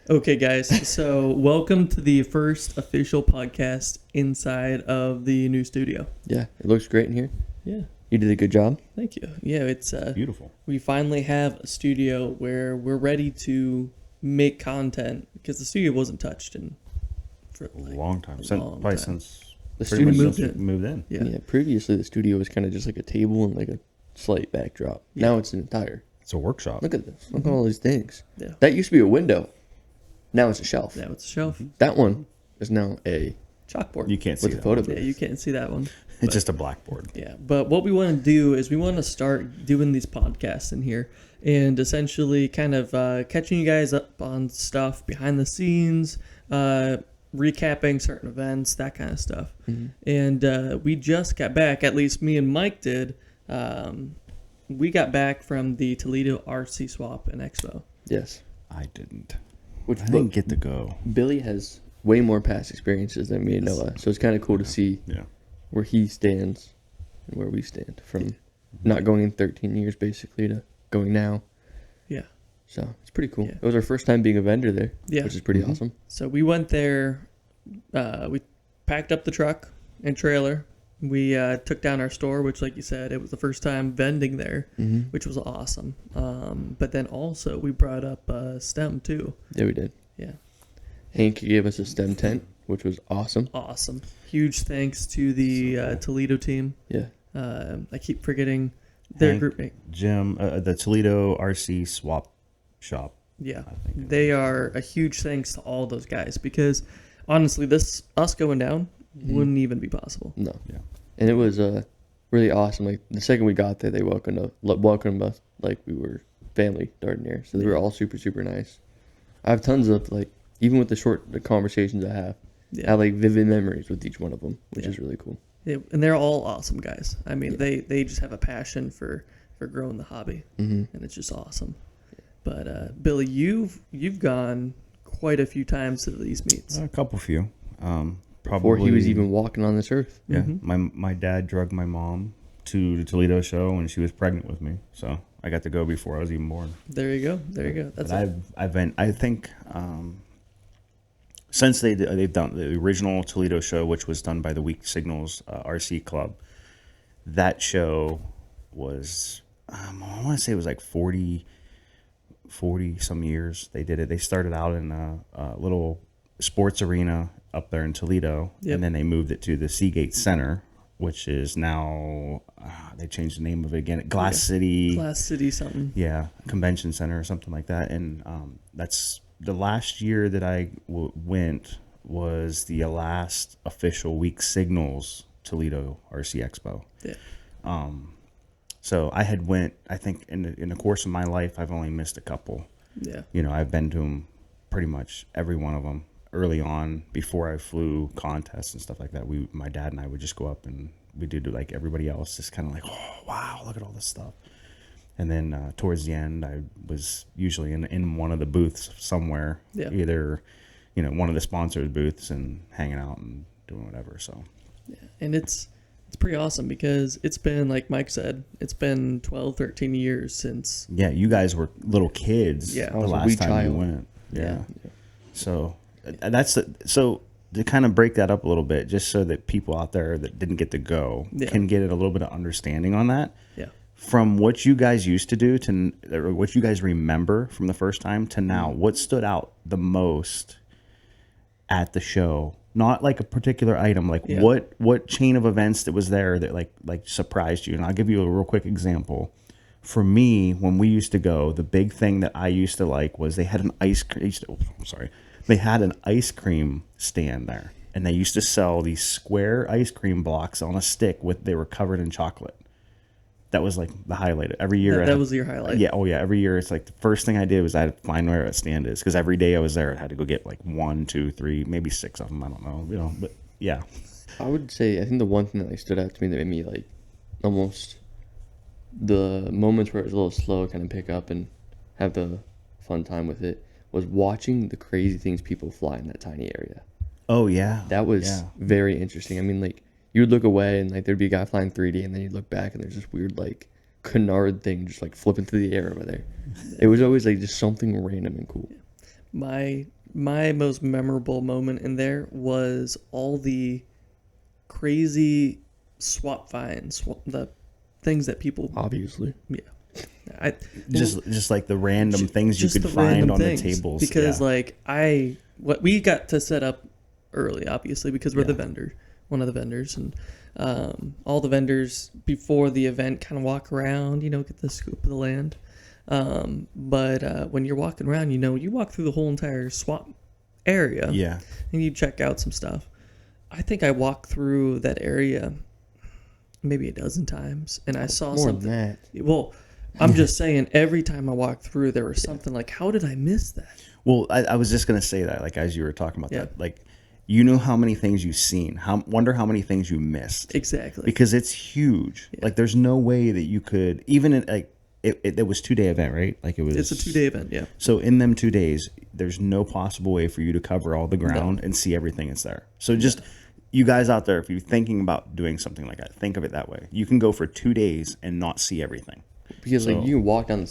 Okay, guys. So, welcome to the first official podcast inside of the new studio. Yeah, it looks great in here. Yeah, You did a good job. thank you. Yeah, it's Beautiful. we finally have a studio where we're ready to make content because the studio wasn't touched in for A like long time. a Since, long probably time. since The pretty studio much moved since in. moved in. Yeah. Previously, the studio was kind of just like a table and like a slight backdrop. Yeah. Now it's an entire. It's a workshop. Look at this. Look at all these things. Yeah. That used to be a window. Now it's a shelf. Now it's a shelf, That one is now a chalkboard. You can't see with a that. photo Yeah, booth. you can't see that one. It's just a blackboard. Yeah, but what we want to do is we want to start doing these podcasts in here and essentially kind of catching you guys up on stuff behind the scenes, recapping certain events, that kind of stuff. And we just got back, at least me and Mike did. We got back from the Toledo RC Swap and Expo. Yes. I didn't. Which I didn't get to go. Billy has way more past experiences than me and Yes. Noah, so it's kind of cool to see Yeah. where he stands and where we stand from not going in 13 years basically to going now. Yeah. So it's pretty cool. Yeah. It was our first time being a vendor there, Yeah. which is pretty Mhm. awesome. So we went there. We packed up the truck and trailer. We took down our store, which, like you said, it was the first time vending there, Mm-hmm. which was awesome. But then also we brought up STEM too. Yeah, we did. Yeah, Hank gave us a STEM tent, which was awesome. awesome. Huge thanks to the So cool. Toledo team. Yeah. I keep forgetting their Hank, group mate. Jim, the Toledo RC Swap Shop. Yeah, I think they are a huge thanks to all those guys because honestly, us going down wouldn't even be possible. No. Yeah. And it was really awesome. Like the second we got there, they welcomed us like we were family darn near. So they were all super, super nice. I have tons of like, even with the conversations I have, I have like vivid memories with each one of them, which Yeah. is really cool. Yeah, and they're all awesome guys. I mean, Yeah. they just have a passion for growing the hobby, Mm-hmm. and it's just awesome. But Billy, you've gone quite a few times to these meets. A couple few. Before Probably. he was even walking on this earth. Yeah. Mhm. My dad drugged my mom to the Toledo show when she was pregnant with me, so I got to go before I was even born. There you go. There you go. That's But it. I've been, I think since they've done the original Toledo show, which was done by the Weak Signals RC Club. That show was I want to say it was like 40 some years they did it. They started out in a little sports arena up there in Toledo, Yep. and then they moved it to the Seagate Center, which is now they changed the name of it again, Glass City. Glass City something. Yeah, convention center or something like that. And that's the last year that I went was the last official Weak Signals Toledo RC Expo. Yeah. So I had went. I think in the course of my life, I've only missed a couple. Yeah. You know, I've been to them pretty much every one of them early on before I flew contests and stuff like that. My dad and I would just go up and we did like everybody else, just kind of like, oh wow, look at all this stuff. And then towards the end, I was usually in one of the booths somewhere, Yeah. either one of the sponsored booths and hanging out and doing whatever. So Yeah. And it's pretty awesome because it's been, like Mike said, it's been 12, 13 years since. yeah, you guys were little kids Yeah. the I was a wee last time child. you went. Yeah. Yeah. So so to kind of break that up a little bit, just so that people out there that didn't get to go Yeah. can get a little bit of understanding on that. Yeah. From what you guys used to do or what you guys remember from the first time to now, what stood out the most at the show? Not like a particular item, like Yeah. what chain of events that was there that like surprised you. And I'll give you a real quick example. For me, when we used to go, the big thing that I used to like was they had an they had an ice cream stand there, and they used to sell these square ice cream blocks on a stick they were covered in chocolate. That was like the highlight every year. That was your highlight. Yeah, oh yeah. Every year, it's like the first thing I did was I had to find where that stand is, because every day I was there, I had to go get like 1, 2, 3, maybe 6 of them. I don't know, but yeah. I would say, I think the one thing that like stood out to me that made me like almost the moments where it was a little slow, kind of pick up and have the fun time with it, was watching the crazy things people fly in that tiny area. Oh yeah, That was yeah. very interesting. I mean, like, you would look away and like there'd be a guy flying 3D, and then you'd look back and there's this weird like canard thing just like flipping through the air over there. It was always like just something random and cool. my most memorable moment in there was all the crazy swap finds, the things that people, Obviously. yeah. I Just like the random things you just could the find random on things, the tables. because Yeah. like what we got to set up early, obviously, because we're the vendor, one of the vendors, and all the vendors before the event kind of walk around, get the scoop of the land. But when you're walking around, you walk through the whole entire swap area, Yeah. and you check out some stuff. I think I walked through that area maybe a dozen times, and I saw More something. than that. Well, I'm just saying, every time I walked through, there was something like, how did I miss that? Well, I was just gonna say that, like as you were talking about Yeah. that, like how many things you've seen. Wonder how many things you missed. Exactly. Because it's huge. Yeah. Like there's no way that you could even it was 2-day event, right? Like it was. It's a 2-day event, yeah. So in them 2 days, there's no possible way for you to cover all the ground and see everything that's there. So just you guys out there, if you're thinking about doing something like that, think of it that way. You can go for 2 days and not see everything. Because like you can walk down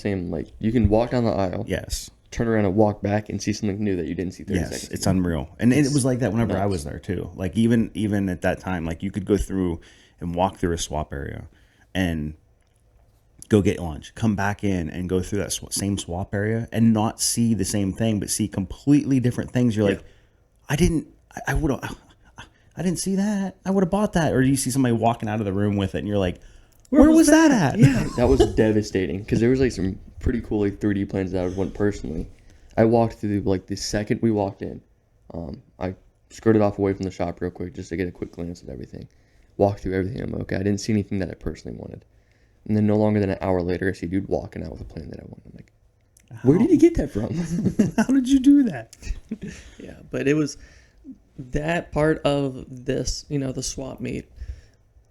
you can walk down the aisle. Yes. Turn around and walk back and see something new that you didn't see 30 seconds It's ago. unreal. And it was like that whenever I was there too. Like even at that time, like you could go through and walk through a swap area and go get lunch, come back in and go through that same swap area and not see the same thing, but see completely different things. You're like, I didn't see that. I would have bought that. Or you see somebody walking out of the room with it and you're like, where was that at? Yeah. That was devastating because there was like some pretty cool like 3D plans that I would want personally. I walked through like the second we walked in. I skirted off away from the shop real quick just to get a quick glance at everything. Walked through everything. I'm okay. I didn't see anything that I personally wanted. And then no longer than an hour later, I see a dude walking out with a plan that I wanted. I'm like, where did he get that from? How did you do that? Yeah, but it was that part of this, the swap meet.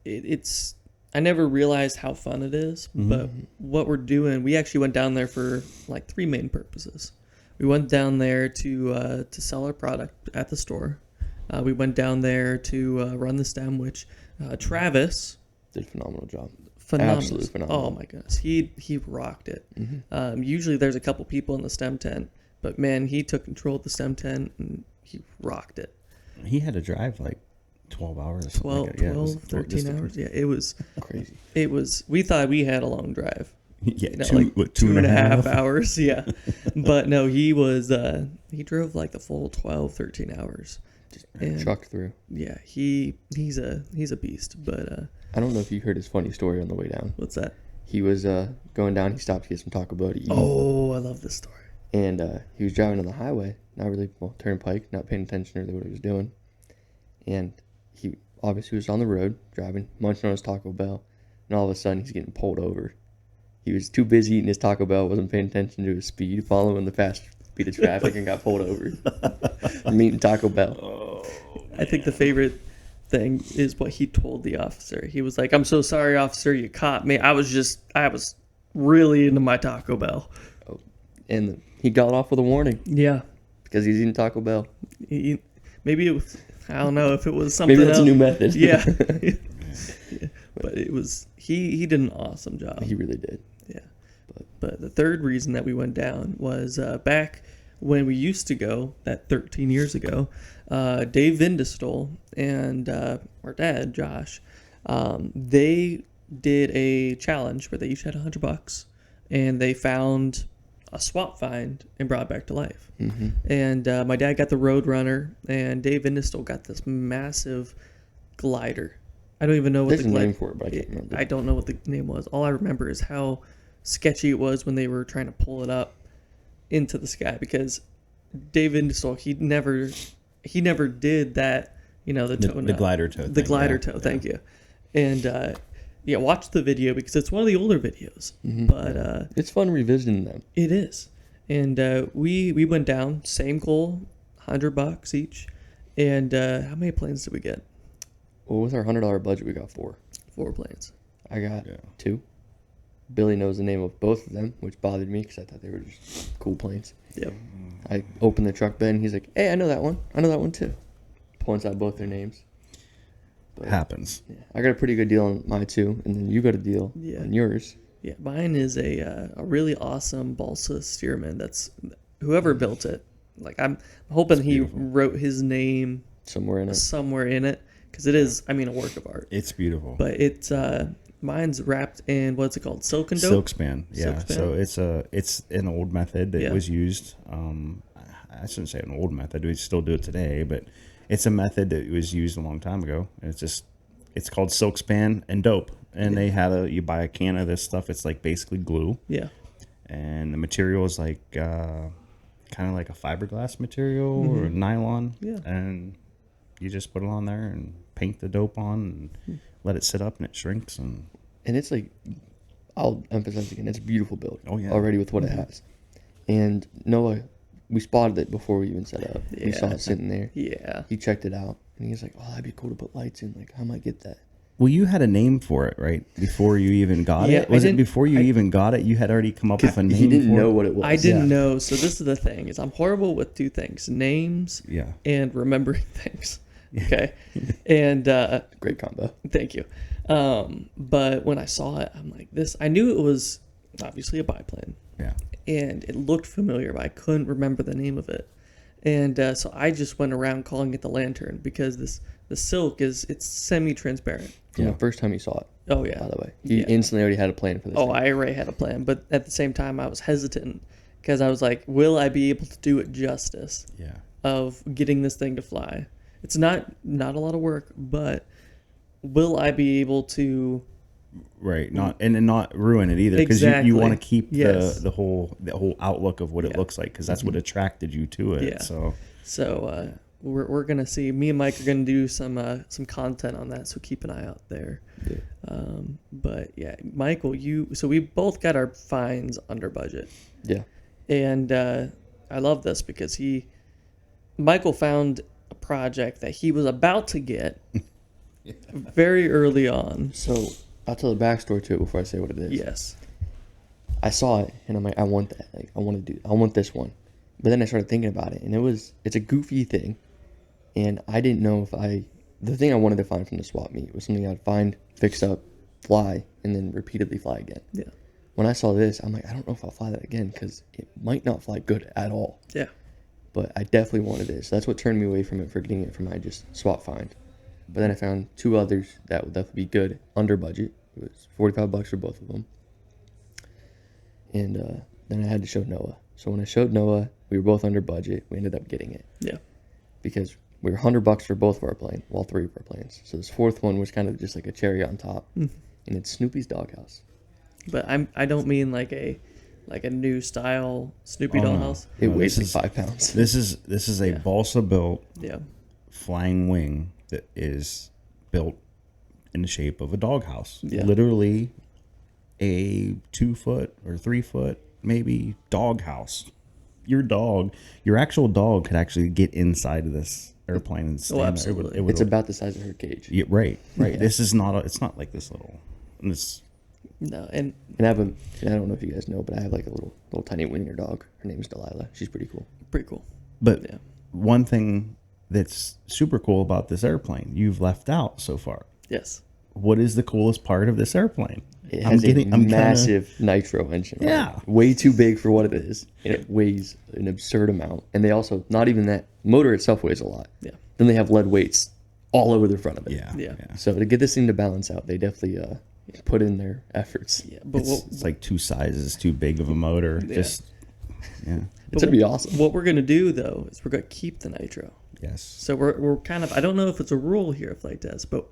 It's I never realized how fun it is, but what we're doing, we actually went down there for like 3 main purposes. We went down there to sell our product at the store. We went down there to run the stem, which Travis Did a phenomenal job. phenomenal. Absolutely phenomenal. Oh my goodness, he rocked it. Usually there's a couple people in the stem tent, but man, he took control of the stem tent and he rocked it. He had to drive like 12 hours. 12, like that. Yeah, it was 13 hours. Yeah, it was Crazy. we thought we had a long drive. Yeah, Like 2.5 hours. Yeah. But no, he drove like the full 12, 13 hours. And Trucked through. yeah, he's a beast. But I don't know if you heard his funny story on the way down. what's that? He was going down. He stopped to get some Taco Bell to eat. Oh, I love this story. And he was driving on the highway, not really, turnpike, not paying attention to what he was doing. And he obviously was on the road, driving, munching on his Taco Bell. And all of a sudden, he's getting pulled over. He was too busy eating his Taco Bell, wasn't paying attention to his speed, following the fast speed of traffic, and got pulled over from eating Taco Bell. I think the favorite thing is what he told the officer. He was like, "I'm so sorry, officer, you caught me. I was really into my Taco Bell." And he got off with a warning Yeah. because he's eating Taco Bell. Maybe it was, I don't know if it was something Maybe that's else. a new method. Yeah. Yeah. But it was he did an awesome job. He really did. Yeah. But the third reason that we went down was back when we used to go, that 13 years ago, Dave Vindestol and our dad, Josh, they did a challenge where they each had $100 and they found a swap find and brought it back to life. Mm-hmm. And my dad got the Roadrunner and Dave Vindestol got this massive glider. I don't even know what There's the a glider. name for it, but I can't remember. I don't know what the name was. All I remember is how sketchy it was when they were trying to pull it up into the sky, because Dave Vindestol, he never did that, the glider toe. the glider toe. Thank you. And watch the video because it's one of the older videos, but It's fun revisiting them. it is. And we went down, same goal, $100 each. And how many planes did we get? Well, with our $100 budget, we got 4. 4 planes. I got 2. Billy knows the name of both of them, which bothered me because I thought they were just cool planes. Yep. I opened the truck bed and he's like, "Hey, I know that one. I know that one too." Points out both their names. But, Happens. yeah, I got a pretty good deal on my 2, and then you got a deal on yours. Yeah, mine is a really awesome balsa steerman. That's whoever built it. like I'm hoping he beautiful. wrote his name somewhere in it. somewhere in it because it is, I mean, a work of art. It's beautiful. But it's mine's wrapped in what's it called? Silk and dope. Silk span, yeah. Silk span. So it's an old method that Yeah. was used. I shouldn't say an old method. We still do it today, but it's a method that was used a long time ago. And it's called silk span and dope. And they had you buy a can of this stuff. It's like basically glue, Yeah. and the material is like kind of like a fiberglass material or nylon. Yeah. And you just put it on there and paint the dope on and let it sit up, and it shrinks. And And it's like, I'll emphasize again, it's a beautiful build. Oh, yeah. Already with what it has. And Noah, we spotted it before we even set up. We saw Yeah. it sitting there. Yeah. He checked it out, and he was like, "Oh, that'd be cool to put lights in. Like, how might I get that?" well, you had a name for it, right? Before you even got Yeah, it? I Was it didn't- before you even got it? You had already come up with a name He didn't for know it? what it was. I didn't Yeah. know. So this is the thing: is I'm horrible with two things: names Yeah. and remembering things. Okay. And Great combo. thank you. But when I saw it, I'm like, this. I knew it was obviously a biplane, Yeah. and it looked familiar, but I couldn't remember the name of it. And so I just went around calling it the lantern because the silk it's semi-transparent. From Yeah. the first time he saw it, Oh yeah. by the way. He Yeah. instantly already had a plan for this. Oh, thing. I already had a plan, but at the same time, I was hesitant because I was like, will I be able to do it justice Yeah. of getting this thing to fly? It's not a lot of work, but will I be able to? Right. Not and not ruin it either, because you Exactly. want to keep Yes. the whole outlook of what it Yeah. looks like, because that's what attracted you to it. Yeah. So So we're gonna see. Me and Mike are gonna do some content on that. So keep an eye out there. Yeah. But yeah, Michael, so we both got our fines under budget. Yeah. And I love this because Michael found a project that he was about to get very early on. So I'll tell the backstory to it before I say what it is. Yes. I saw it and I'm like, I want that. Like, I want this one. But then I started thinking about it, and it's a goofy thing, and I didn't know if the thing I wanted to find from the swap meet was something I'd find, fix up, fly, and then repeatedly fly again. Yeah. When I saw this, I'm like, I don't know if I'll fly that again because it might not fly good at all. Yeah. But I definitely wanted it, so that's what turned me away from it for getting it for my just swap find. But then I found two others that would definitely be good under budget. It was $45 for both of them. And then I had to show Noah. So when I showed Noah, we were both under budget. We ended up getting it Yeah. because we were $100 for both of our planes, all three of our planes. So this fourth one was kind of just like a cherry on top, and it's Snoopy's doghouse. But I don't mean like a new style Snoopy Oh, no. dollhouse. It No, weighs this like is- 5 pounds. this is a Yeah. balsa built Yeah. flying wing that is built in the shape of a doghouse. Yeah. Literally a 2 foot or 3 foot maybe doghouse. Your actual dog could actually get inside of this airplane and stand there. absolutely. It would, It's about the size of her cage. yeah, right. Yeah. This is not it's not like this little. This No, and And I don't know if you guys know, but I have like a little tiny wiener dog. Her name is Delilah. She's pretty cool. pretty cool. But Yeah. one thing that's super cool about this airplane you've left out so far. Yes. What is the coolest part of this airplane? It has a massive nitro engine. on it. Yeah. Way too big for what it is. And it weighs an absurd amount. And they also, not even that, motor itself weighs a lot. Yeah. Then they have lead weights all over the front of it. Yeah, Yeah. So to get this thing to balance out, they definitely put in their efforts. Yeah. But It's like 2 sizes too big of a motor. Yeah. Just yeah, It's going to be awesome. what we're gonna do though is we're gonna keep the nitro. yes. So we're kind of, I don't know if it's a rule here at Flite Test, but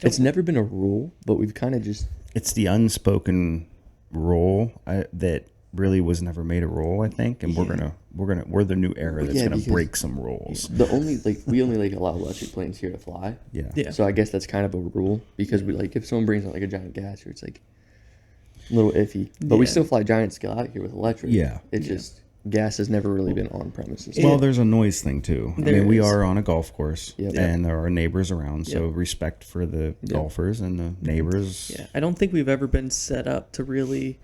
It's never been a rule, but we've kind of just, It's the unspoken rule that really was never made a rule, I think, and we're the new era that's Yeah, gonna because- break some rules. the only, we only allow electric planes here to fly. Yeah. Yeah. So I guess that's kind of a rule because we if someone brings out like a giant gasser, it's like a little iffy. But we Yeah. still fly giant scale out here with electric. Yeah. It's just gas has never really been on premises. Well, there's a noise thing too. I There mean, we is. are on a golf course, Yep. and there are neighbors around. So Yep. respect for the golfers and the neighbors. Yeah, I don't think we've ever been set up to really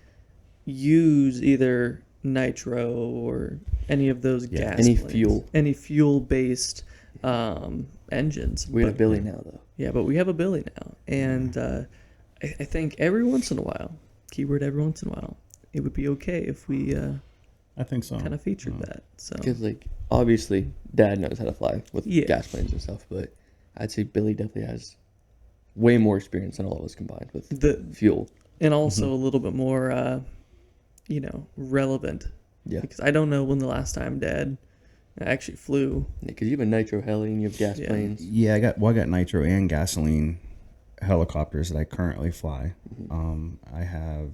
use either nitro or any of those gas. Any planes. fuel. Any fuel based engines. We have a But- Billy now though. Yeah, but we have a Billy now, and I think every once in a while, keyword every once in a while, it would be okay if we I think so. kind of featured that. So Because like obviously Dad knows how to fly with Yeah. gas planes and stuff, but I'd say Billy definitely has way more experience than all of us combined with the fuel. and also a little bit more, relevant. Yeah, Because I don't know when the last time Dad actually flew. because you have a nitro heli and you have gas Yeah. planes. Yeah, I got nitro and gasoline helicopters that I currently fly. I have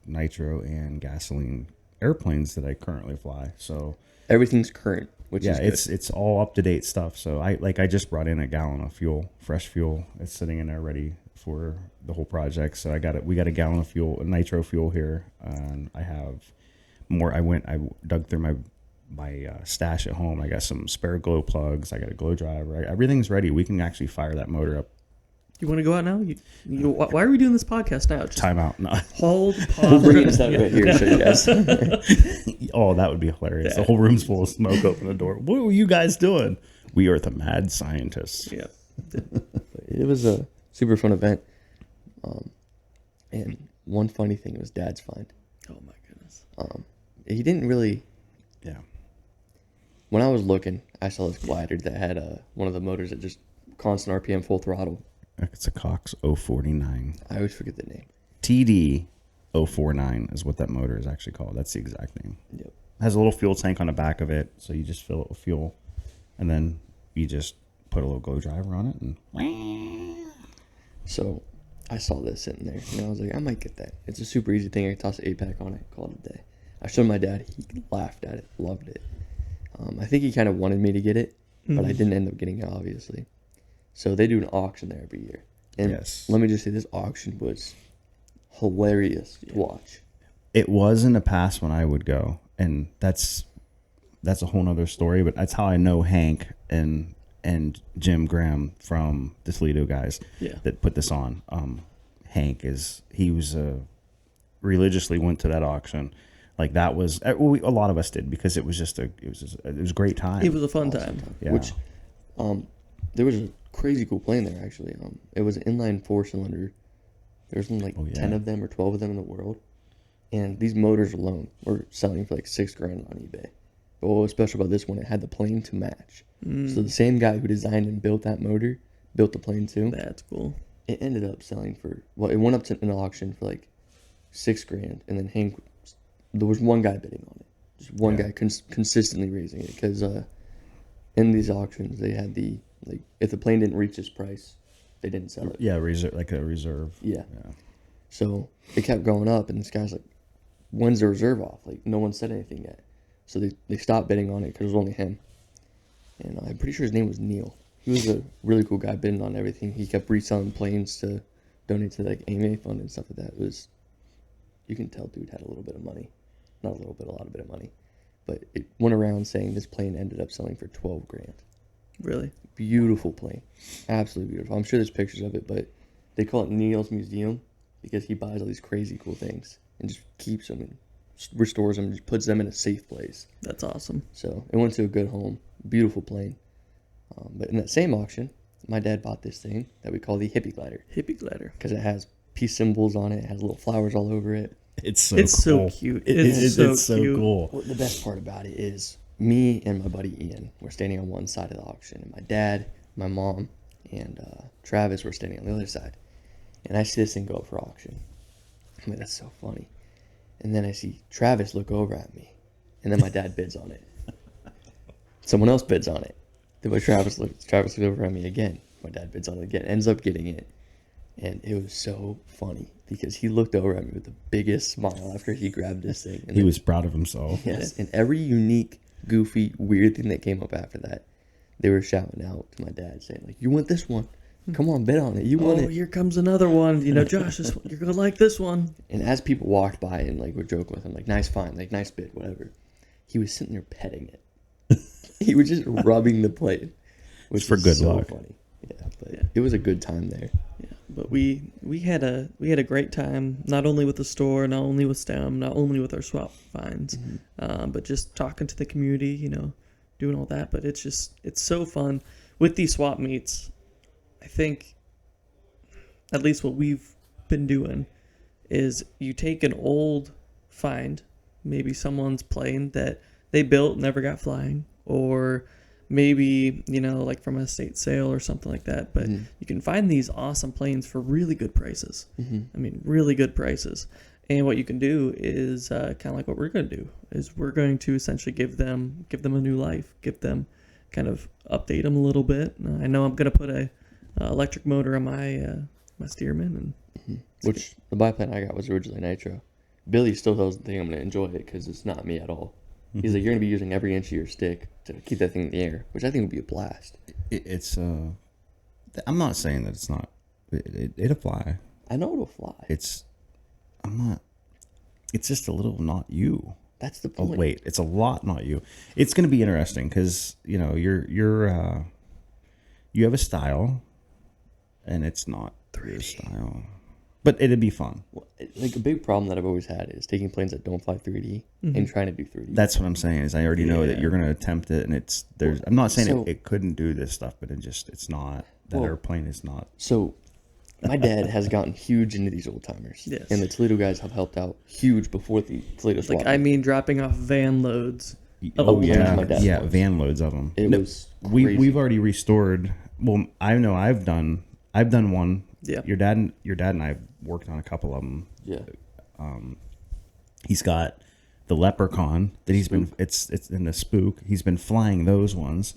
nitro and gasoline airplanes that I currently fly. So Everything's current, which yeah, is good. it's all up to date stuff. So I just brought in a gallon of fuel, fresh fuel. It's sitting in there ready for the whole project. So we got a gallon of fuel, nitro fuel here, and I have more. I dug through my stash at home. I got some spare glow plugs. I got a glow driver. Everything's ready. We can actually fire that motor up. You want to go out now? Why are we doing this podcast now? Just Time out. No. hold, pause. We'll bring this out right here and show you guys. Oh, that would be hilarious. Yeah. The whole room's full of smoke. Open the door. What were you guys doing? We are the mad scientists. Yeah. It was a super fun event. And one funny thing was Dad's find. Oh my goodness. He didn't really. Yeah. When I was looking, I saw this glider that had one of the motors that just constant RPM, full throttle. It's a Cox 049. I always forget the name. TD 049 is what that motor is actually called. That's the exact name. Yep. It has a little fuel tank on the back of it, so you just fill it with fuel, and then you just put a little glow driver on it, and So I saw this sitting there, and I was like, I might get that. It's a super easy thing. I can toss an 8-pack on it, call it a day. I showed my dad. He laughed at it, loved it. I think he kind of wanted me to get it, but I didn't end up getting it, obviously. So they do an auction there every year. And Yes. let me just say, this auction was hilarious to watch. it was in the past when I would go, and that's a whole nother story. But that's how I know Hank and Jim Graham from the Toledo guys Yeah. that put this on. Hank he was religiously went to that auction. Like that was a lot of us did because it was a great time. It was a fun time. Yeah. Which, there was a crazy cool plane there, actually. It was an inline 4-cylinder. There's only like 10 of them or 12 of them in the world. And these motors alone were selling for like $6,000 on eBay. But what was special about this one, it had the plane to match. So the same guy who designed and built that motor built the plane too. That's cool. It ended up selling for, well, it went up to an auction for like $6,000. And then Hank, there was one guy bidding on it. Just one guy consistently raising it. Because in these auctions, they had if the plane didn't reach this price, they didn't sell it. Yeah, like a reserve. Yeah. So it kept going up, and this guy's like, when's the reserve off? Like, no one said anything yet. So they stopped bidding on it because it was only him. And I'm pretty sure his name was Neil. He was a really cool guy bidding on everything. He kept reselling planes to donate to like AMA fund and stuff like that. It was, you can tell dude had a little bit of money. Not a little bit, a lot of bit of money. But it went around saying this plane ended up selling for $12,000. Really? Beautiful plane. Absolutely beautiful. I'm sure there's pictures of it, but they call it Neil's Museum because he buys all these crazy cool things and just keeps them and restores them and just puts them in a safe place. That's awesome. So it went to a good home. Beautiful plane. But in that same auction, my dad bought this thing that we call the hippie glider Hippie glider. because it has peace symbols on it. It has little flowers all over it. It's so It's cool. so cute. It's so cute. cool. Well, the best part about it is me and my buddy Ian were standing on one side of the auction, and my dad, my mom, and Travis were standing on the other side. And I see this thing go up for auction. I'm like, that's so funny. And then I see Travis look over at me, and then my dad bids on it. Someone else bids on it. Then my Travis looks over at me again. My dad bids on it again. Ends up getting it. And it was so funny because he looked over at me with the biggest smile after he grabbed this thing. And He was proud of himself. yes, and every unique, goofy, weird thing that came up after that, they were shouting out to my dad saying, like, you want this one? Come on, bid on it. You want Oh, it. here comes another one. Josh, you're going to like this one. And as people walked by and, like, would joke with him, like, nice find, like, nice bid, whatever, he was sitting there petting it. He was just rubbing the plate. Which for is good so luck. funny. Yeah, but it was a good time there. Yeah, but we had a great time, not only with the store, not only with STEM, not only with our swap finds, but just talking to the community, doing all that. But it's so fun with these swap meets. I think at least what we've been doing is you take an old find maybe someone's plane that they built never got flying, or maybe, like from a estate sale or something like that. But you can find these awesome planes for really good prices. I mean, really good prices. And what you can do is kind of like what we're going to do is we're going to essentially give them a new life, give them kind of update them a little bit. I know I'm going to put a electric motor on my Stearman, and Which the biplane I got was originally nitro. Billy still doesn't think I'm going to enjoy it because it's not me at all. He's like, you're going to be using every inch of your stick to keep that thing in the air, which I think would be a blast. It's I'm not saying that it's not. It'll fly. I know it'll fly. It's just a little not you. That's the Oh, point. wait, it's a lot not you. It's going to be interesting because you have a style, and it's not your style. But it'd be fun. Like a big problem that I've always had is taking planes that don't fly 3D and trying to do 3D. That's what I'm saying. Is I already know that you're going to attempt it, and I'm not saying it couldn't do this stuff, but it's not. That airplane is not. So, my dad has gotten huge into these old timers. Yes. And the Toledo guys have helped out huge before the Toledo Swap. like, I mean, dropping off van loads. Oh yeah, my dad yeah, was. van loads of them. It was crazy. We've already restored. Well, I know I've done one. Yeah. Your dad and I worked on a couple of them. Yeah. He's got the Leprechaun that he's been. It's in the Spook. He's been flying those ones.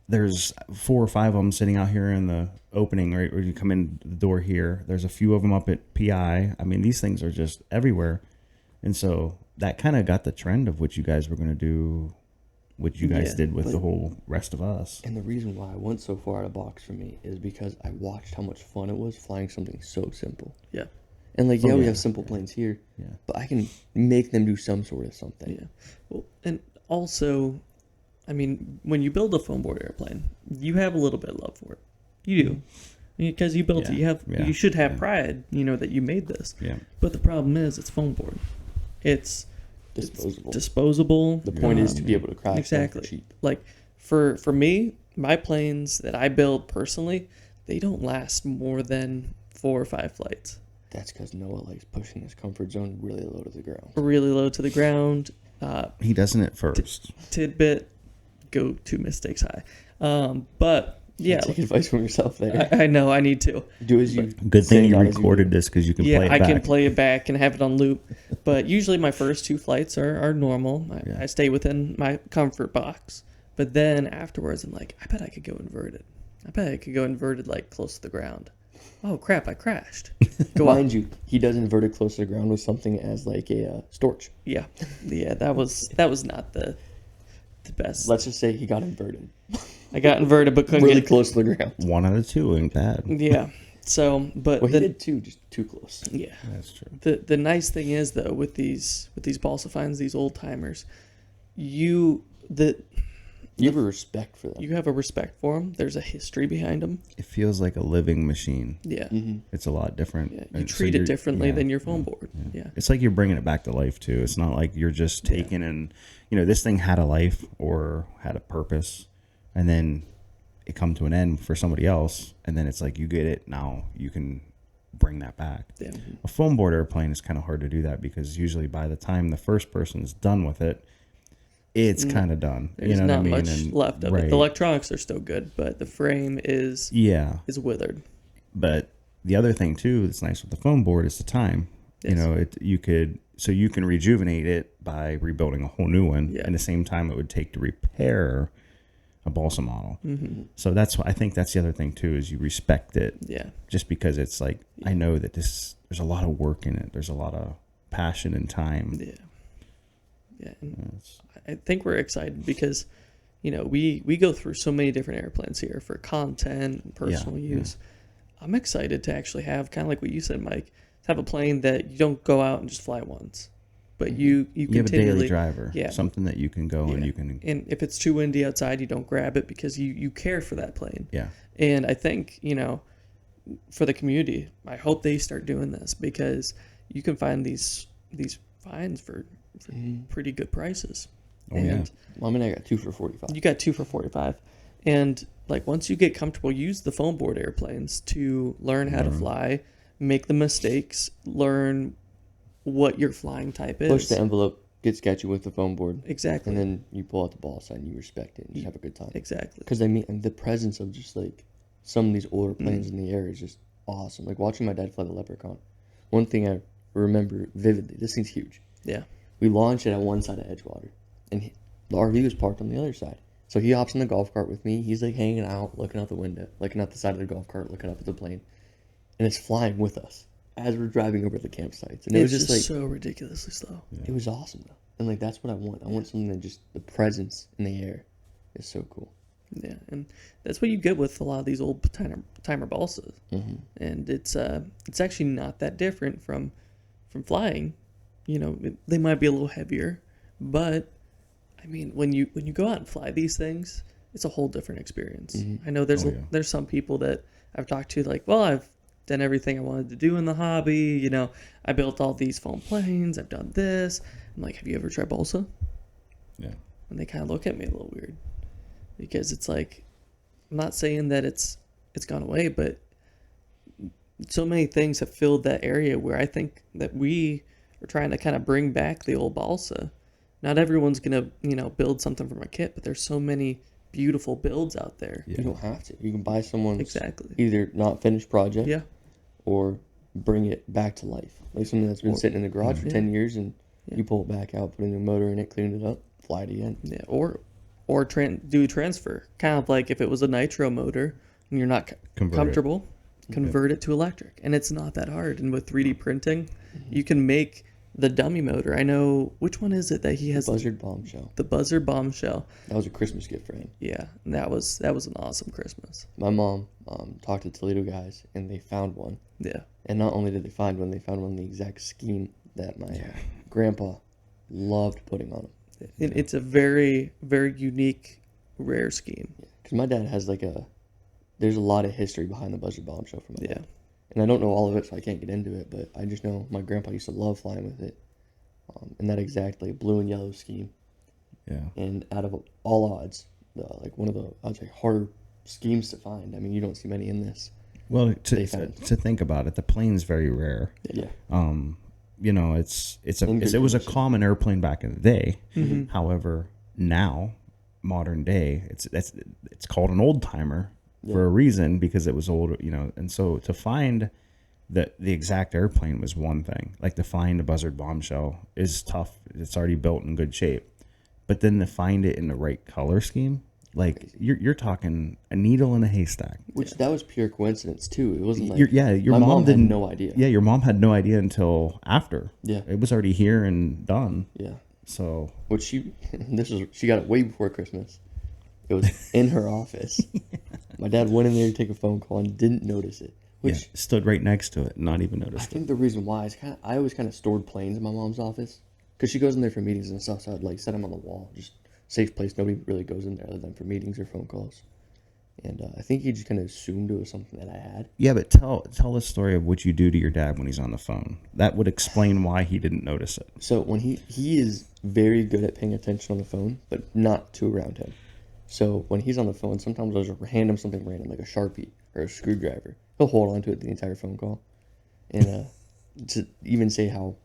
There's 4 or 5 of them sitting out here in the opening, right where you come in the door here. There's a few of them up at PI. I mean, these things are just everywhere, and so that kind of got the trend of what you guys were going to do, what you guys did with the whole rest of us. And the reason why I went so far out of box for me is because I watched how much fun it was flying something so simple. Yeah. And like, we have simple planes here, but I can make them do some sort of something. Yeah. Well, and also, I mean, when you build a foam board airplane, you have a little bit of love for it. You do. Because you built it. You should have pride, that you made this. Yeah. But the problem is it's foam board. It's disposable. The point is to be able to crash exactly. them for cheap. Like for me, my planes that I build personally, they don't last more than 4 or 5 flights. That's because Noah likes pushing his comfort zone really low to the ground. Really low to the ground. He doesn't at first. Tidbit, go 2 mistakes high. But yeah, take advice from yourself there. I know I need to. Do as you. Good thing say, you not as recorded do. this because you can Yeah, play it back. I can play it back and have it on loop. But usually my first 2 flights are normal. I stay within my comfort box. But then afterwards, I'm like, I bet I could go inverted. I bet I could go inverted like close to the ground. Oh crap! I crashed. Mind you, he does invert it close to the ground with something as like a storch. Yeah. That was not the best. Let's just say he got inverted. I got inverted, but couldn't Really get close to the ground. 1 out of 2 ain't bad. Yeah. So, but Well, he did 2, just too close. yeah. That's true. The nice thing is though with these balsafines, these old timers, you You have a respect for them. you have a respect for them. There's a history behind them. It feels like a living machine. Yeah. It's a lot different. Yeah. You And so treat it you're- differently yeah, than your foam board. Yeah. It's like you're bringing it back to life too. It's not like you're just taking and this thing had a life or had a purpose, and then it come to an end for somebody else, and then it's like you get it now. You can bring that back. Yeah. A foam board airplane is kind of hard to do that because usually by the time the first person is done with it, it's kind of done. There's you know not what I mean? much And- left of it. The electronics are still good, but the frame is withered. But the other thing too that's nice with the foam board is the time. Yes. You can rejuvenate it by rebuilding a whole new one, Yeah. and the same time it would take to repair a balsa model. So I think that's the other thing too is you respect it. Yeah. Just because it's like I know that there's a lot of work in it. There's a lot of passion and time. Yeah. Yeah. And I think we're excited because, we go through so many different airplanes here for content and personal use. I'm excited to actually have kind of like what you said, Mike, to have a plane that you don't go out and just fly once, but you You have a continually daily driver, yeah. something that you can go and you can. And if it's too windy outside, you don't grab it because you care for that plane. Yeah. And I think, for the community, I hope they start doing this because you can find these finds for pretty good prices. Oh, yeah. Well, I got 2 for 45. You got 2 for 45. And like once you get comfortable, use the foam board airplanes to learn how to fly, make the mistakes, learn what your flying type is. Push the envelope, get sketchy with the foam board. Exactly. And then you pull out the balsa and you respect it and just have a good time. Exactly. Because I mean, the presence of just like some of these older planes in the air is just awesome. Like watching my dad fly the Leprechaun. One thing I remember vividly, this thing's huge. Yeah. We launched it at one side of Edgewater, and the RV was parked on the other side. So he hops in the golf cart with me. He's like hanging out, looking out the window, looking out the side of the golf cart, looking up at the plane, and it's flying with us as we're driving over the campsites. And it was just like so ridiculously slow. it was awesome though. And like that's what I want. I want something that just the presence in the air is so cool. Yeah, and that's what you get with a lot of these old timer balsas. And it's actually not that different from flying. You know, they might be a little heavier, but I mean, when you go out and fly these things, it's a whole different experience. I know there's some people that I've talked to like, well, I've done everything I wanted to do in the hobby. You know, I built all these foam planes. I've done this. I'm like, have you ever tried balsa? Yeah. And they kind of look at me a little weird because it's like, I'm not saying that it's gone away, but so many things have filled that area where I think that we are trying to kind of bring back the old balsa. Not everyone's gonna, build something from a kit, but there's so many beautiful builds out there. You don't have to. You can buy someone's Exactly. either not finished project, Yeah. or bring it back to life. Like something that's been sitting in the garage for 10 years, and you pull it back out, put a new motor in it, clean it up, fly it again. Yeah, or do transfer. Kind of like if it was a nitro motor and you're not comfortable, convert it to electric. And it's not that hard. And with 3D printing, you can make the dummy motor. I know, which one is it that he has? Buzzard Bombshell. The Buzzard Bombshell. That was a Christmas gift for him. Yeah, and that was an awesome Christmas. My mom talked to Toledo guys, and they found one. Yeah. And not only did they find one, they found one in the exact scheme that my grandpa loved putting on him. It's a very, very unique, rare scheme. Because my dad has there's a lot of history behind the Buzzard Bombshell for my Yeah. dad. And I don't know all of it, so I can't get into it, but I just know my grandpa used to love flying with it. And that exact blue and yellow scheme. Yeah. And out of all odds, one of the, I'd say, harder schemes to find. I mean, you don't see many in this. Well, to think about it, the plane's very rare. Yeah. It was a common airplane back in the day. However, now, modern day, it's called an old timer for a reason, because it was old, and so to find the exact airplane was one thing. Like to find a Buzzard Bombshell is tough. It's already built in good shape. But then to find it in the right color scheme, like you're talking a needle in a haystack. Which that was pure coincidence too. It wasn't like your my mom had didn't no idea. Yeah, your mom had no idea until after. Yeah. It was already here and done. Yeah. So Which she got it way before Christmas. It was in her office. My dad went in there to take a phone call and didn't notice it. Which stood right next to it, not even I noticed it. think the reason why is I always kind of stored planes in my mom's office, because she goes in there for meetings and stuff. So I'd set them on the wall, just safe place. Nobody really goes in there other than for meetings or phone calls. And I think he just kind of assumed it was something that I had. Yeah, but tell the story of what you do to your dad when he's on the phone. That would explain why he didn't notice it. So when he is very good at paying attention on the phone, but not too around him. So when he's on the phone, sometimes I'll just hand him something random, like a Sharpie or a screwdriver. He'll hold on to it the entire phone call. And to even say how,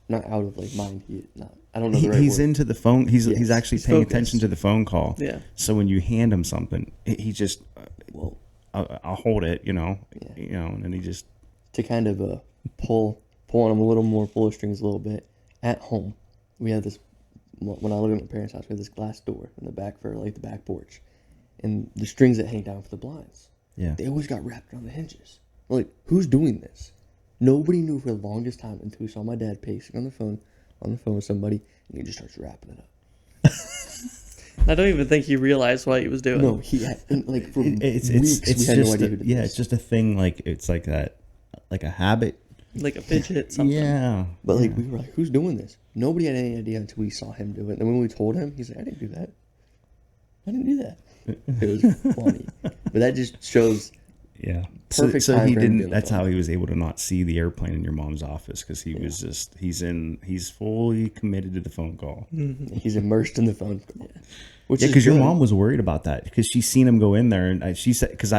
not out of mind, I don't know the right He's word. into the phone. He's actually paying focused. attention to the phone call. Yeah. So when you hand him something, he just, I'll hold it, and then he just. To kind of pull on him a little more, pull the strings a little bit. At home, we have this, when I lived at my parents' house, we had this glass door in the back for the back porch. And the strings that hang down for the blinds. Yeah. They always got wrapped around the hinges. Who's doing this? Nobody knew for the longest time until we saw my dad pacing on the phone with somebody, and he just starts wrapping it up. I don't even think he realized what he was doing. No, he had, for weeks we It's had no just idea who did this. it's just a thing. It's like that, like a habit. Like a fidget, something. Yeah. But we were like, who's doing this? Nobody had any idea until we saw him do it. And when we told him, he's like, I didn't do that. It was funny. But that just shows Yeah. perfect So time he for him to be didn't. on the That's phone. how he was able to not see the airplane in your mom's office, because he was just he's fully committed to the phone call. He's immersed in the phone call. Which Yeah, is because your good. mom was worried about that, because she seen him go in there, and she said, because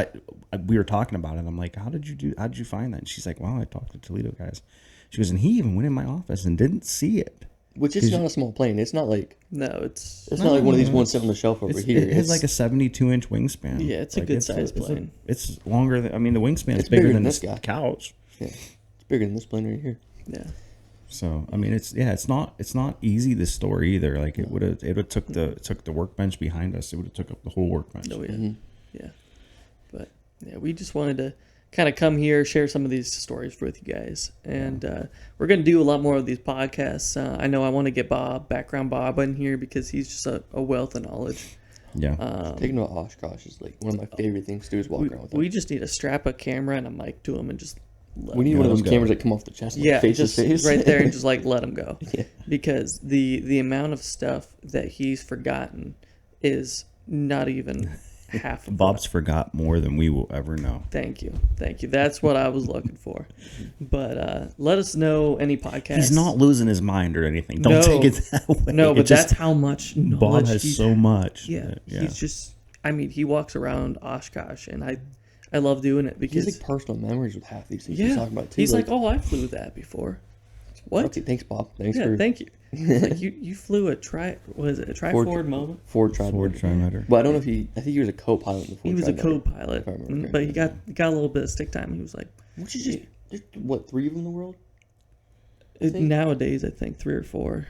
we were talking about it. I'm like, how did you find that? And she's like, well, I talked to Toledo guys. She goes, and he even went in my office and didn't see it. Which is not a small plane. It's not like No, it's not like one of these ones sitting on the shelf over here. It has like a 72-inch wingspan. Yeah, it's a Like, good size plane. It's longer than, I mean, the wingspan is It's bigger bigger than than this this guy. couch. yeah, it's bigger than this plane right here. yeah. So I mean, it's not easy, this story either. Like it would have took the workbench behind us. It would have took up the whole workbench. Oh yeah, Mm-hmm. yeah. But yeah, we just wanted to kind of come here, share some of these stories with you guys, and we're gonna do a lot more of these podcasts. I know I want to get background Bob in here because he's just a wealth of knowledge. Yeah. Taking to Oshkosh is like one of my favorite things to do is walk around with We him. just need to strap a camera and a mic to him and just let We need him one of let those him go. cameras that come off the chest, like yeah, face just to face. right there and just like let him go. Yeah. Because the amount of stuff that he's forgotten is not even half of Bob's forgot more than we will ever know. Thank you. That's what I was looking for. But let us know any podcasts. He's not losing his mind or anything. Don't No. take it that way. No, It but just- that's how much knowledge Bob has he's- so much. Yeah, Yeah. he's just. I mean, he walks around Oshkosh, and I love doing it He because has like personal memories with half these things he's yeah, talking about too. he's like, oh, I flew that before. What? okay, thanks, Bob. Thanks Yeah, for thank you. Like you flew a tri-forward moment. Ford tried. Ford Trimatter. Well, I don't know if I think he was a co-pilot in the Ford He was a Trimatter, co-pilot, if I remember but he correctly. got a little bit of stick time. He was like, Which is just there's, what, 3 of them in the world? think- nowadays I think 3 or 4.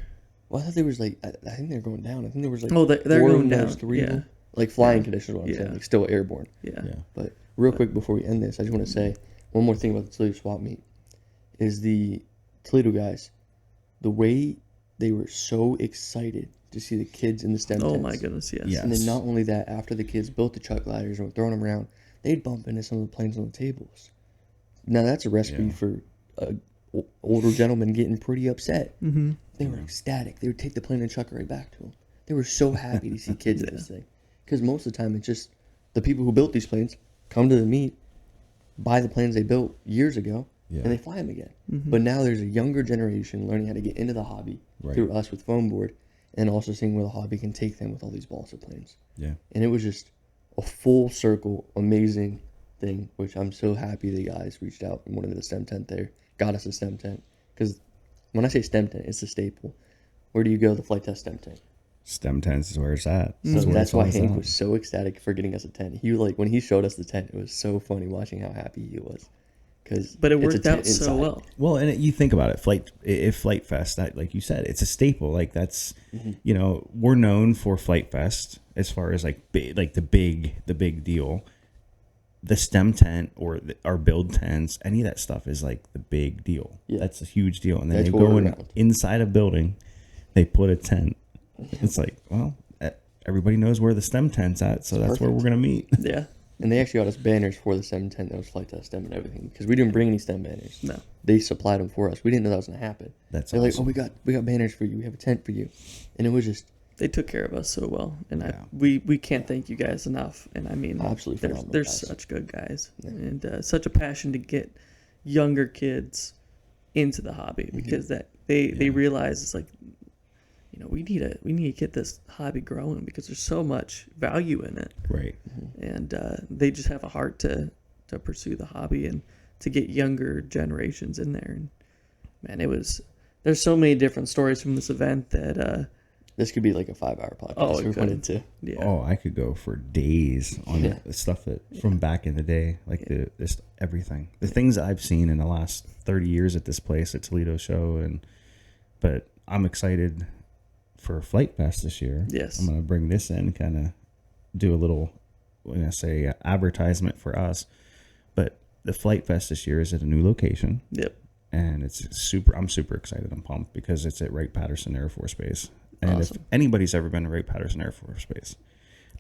Well, I thought there was like I think they're going down. I think there was like Oh, they're 4 of going them, there's down. 3 of Yeah. them. Like flying conditions, is what I'm Yeah. saying. Like still airborne. Yeah. Yeah. But real quick before we end this, I just want to say one more thing about the Toledo Swap Meet is the Toledo guys, the way they were so excited to see the kids in the STEM Oh tents. my goodness, yes. Yeah. And then Yes. not only that, after the kids built the chuck gliders and were throwing them around, they'd bump into some of the planes on the tables. Now that's a recipe Yeah. for older gentlemen getting pretty upset. Mm-hmm. They were ecstatic. They would take the plane and chuck it right back to them. They were so happy to see kids in this thing. Because most of the time, it's just the people who built these planes come to the meet, buy the planes they built years ago, Yeah. and they fly them again. But now there's a younger generation learning how to get into the hobby Right. through us with Foam Board, and also seeing where the hobby can take them with all these balsa planes. Yeah. And it was just a full circle, amazing thing, which I'm so happy the guys reached out and wanted the STEM tent there, got us a STEM tent. Because when I say STEM tent, it's a staple. Where do you go? The Flite Test STEM tent. STEM tents is where it's at. So That's where that's it's why all Hank at. was so ecstatic for getting us a tent. He like when he showed us the tent, it was so funny watching how happy he was. But it it's a worked out tent so inside. well. Well, and you think about it, Flight Fest, that, like you said, it's a staple. Like that's, you know, we're known for Flight Fest as far as like the big deal. The STEM tent or our build tents, any of that stuff is like the big deal. Yeah. That's a huge deal. And then That's they what go we're in around. inside a building, they put a tent. It's like, well, everybody knows where the STEM tent's at, so that's where perfect. we're gonna meet. Yeah. And they actually got us banners for the STEM tent that was Flight Test STEM and everything because we didn't bring any STEM banners. No. They supplied them for us. We didn't know that was gonna happen. That's They're like, awesome. oh, we got banners for you. We have a tent for you, and it was just They took care of us so well, and Yeah. we can't thank you guys enough. And I mean, Absolutely they're phenomenal guys. such good guys, and such a passion to get younger kids into the hobby because that they realize it's like, you know, we need to get this hobby growing because there's so much value in it, Right. and they just have a heart to pursue the hobby and to get younger generations in there. And man, there's so many different stories from this event that this could be like a 5-hour podcast. Oh, it we could. wanted to. yeah. Oh, I could go for days on Yeah. the stuff that from back in the day, like this everything, the things that I've seen in the last 30 years at this place at Toledo Show, but I'm excited for Flight Fest this year. Yes. I'm gonna bring this in, kind of do a little, when I say advertisement for us, but the Flight Fest this year is at a new location, Yep. and I'm super excited. I'm pumped because it's at Wright-Patterson Air Force Base. And Awesome. if anybody's ever been to Wright-Patterson Air Force Base,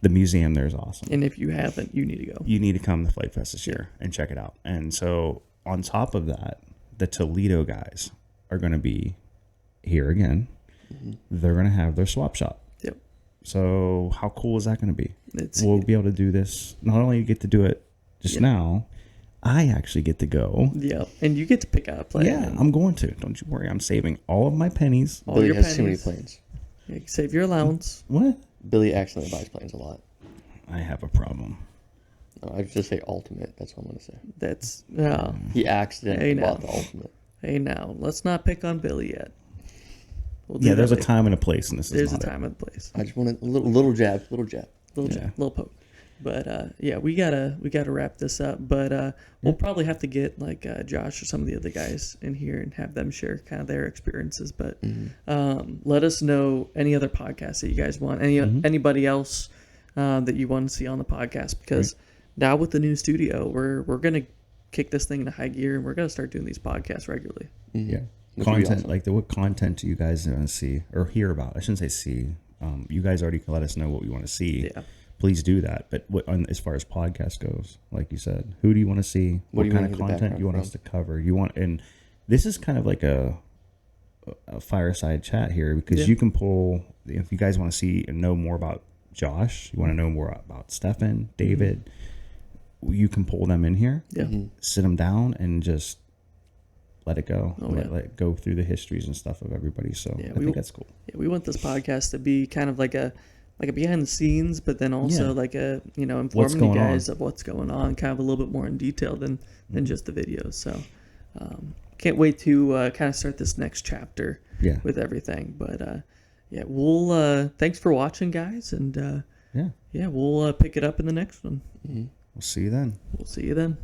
the museum there is awesome. And if you haven't, you need to go. You need to come to Flight Fest this year and check it out. And so on top of that, the Toledo guys are going to be here again. They're going to have their swap shop. Yep. So how cool is that going to be? It's We'll be able to do this. Not only get to do it just now, I actually get to go. Yep. And you get to pick out a plane. Yeah, I'm going to. Don't you worry. I'm saving all of my pennies. All Billy your has too many pennies. planes. Yeah, save your allowance. What? Billy accidentally buys planes a lot. I have a problem. No, I just say ultimate. That's what I'm gonna say. That's no. He accidentally Hey, now. bought the ultimate. Hey, now let's not pick on Billy yet. we'll do Yeah, there's a that. time and a place, and this There's is a not time and place. I just want a little jab, little jab. Little poke. But yeah, we gotta wrap this up. But we'll probably have to get like Josh or some of the other guys in here and have them share kind of their experiences. But let us know any other podcasts that you guys want. Anybody else that you want to see on the podcast, because now with the new studio, we're gonna kick this thing into high gear and we're gonna start doing these podcasts regularly. Yeah. Which would be Content, awesome. like what content do you guys want to see or hear about? I shouldn't say see. You guys already let us know what we want to see. Yeah. Please do that. But as far as podcast goes, like you said, who do you want to see? What do you kind wanna of hear the content you want background us to cover? And this is kind of like a fireside chat here, because you can pull, if you guys want to see and know more about Josh, you want to know more about Stefan, David, you can pull them in here, sit them down, and just let it go. Let it go through the histories and stuff of everybody. So I think that's cool. Yeah, we want this podcast to be kind of like a behind the scenes, but then also like a informing you guys of what's going on, kind of a little bit more in detail than just the videos. So can't wait to kind of start this next chapter with everything. But yeah, we'll thanks for watching, guys, and we'll pick it up in the next one. We'll see you then. We'll see you then.